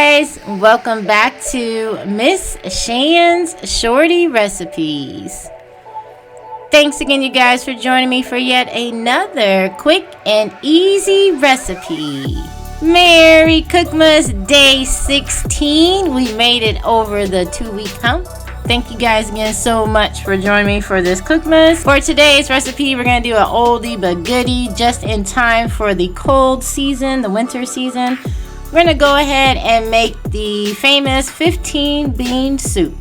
guys, welcome back to Miss Shan's Shorty Recipes. Thanks again, you guys, for joining me for yet another quick and easy recipe. Merry COOKMAS Day 16. We made it over the 2-week hump. Thank you guys again so much for joining me for this COOKMAS. For today's recipe, we're going to do an oldie but goodie just in time for the cold season, the winter season. We're going to go ahead and make the famous 15 bean soup.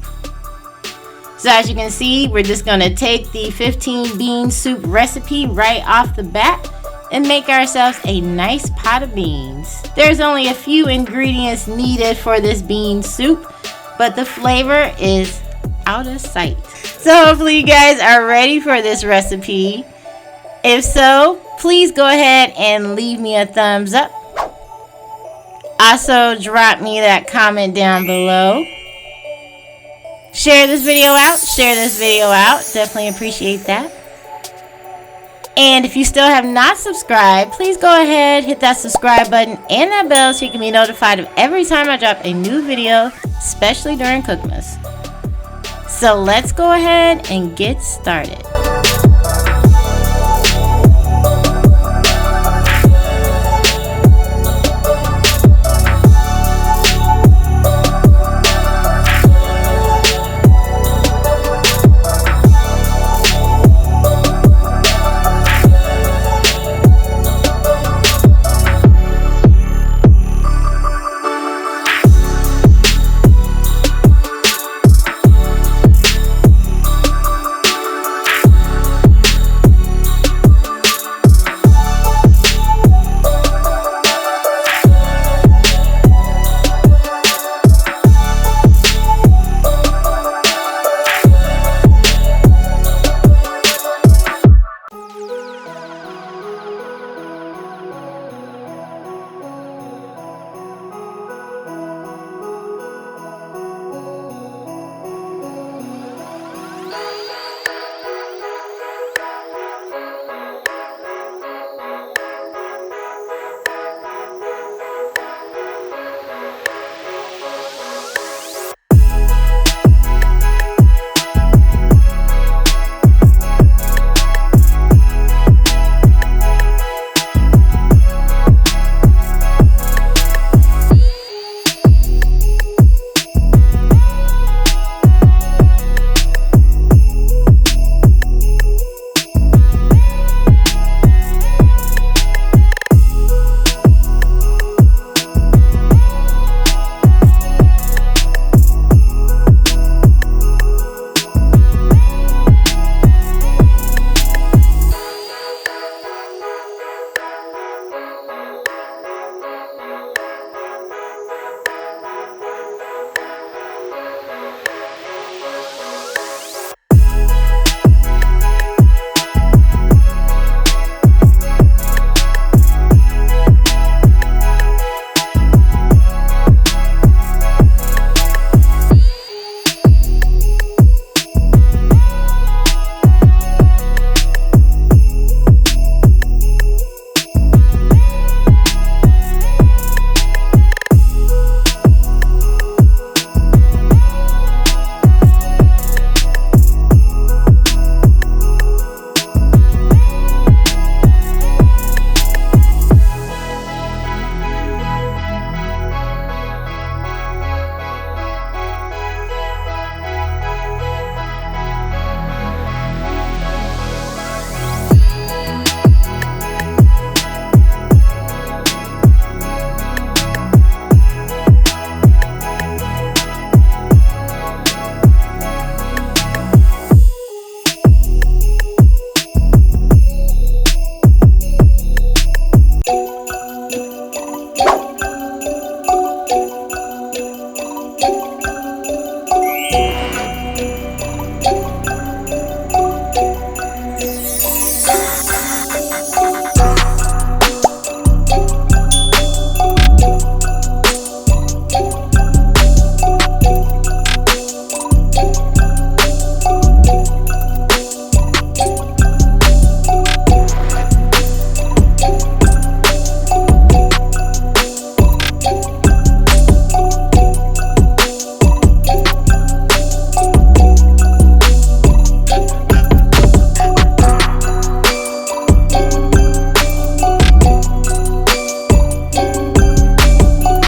So as you can see, we're just going to take the 15 bean soup recipe right off the bat and make ourselves a nice pot of beans. There's only a few ingredients needed for this bean soup, but the flavor is out of sight. So hopefully you guys are ready for this recipe. If so, please go ahead and leave me a thumbs up. Also, drop me that comment down below. Share this video out. Definitely appreciate that. And if you still have not subscribed, please go ahead, hit that subscribe button and that bell so you can be notified of every time I drop a new video, especially during COOKMAS. So let's go ahead and get started.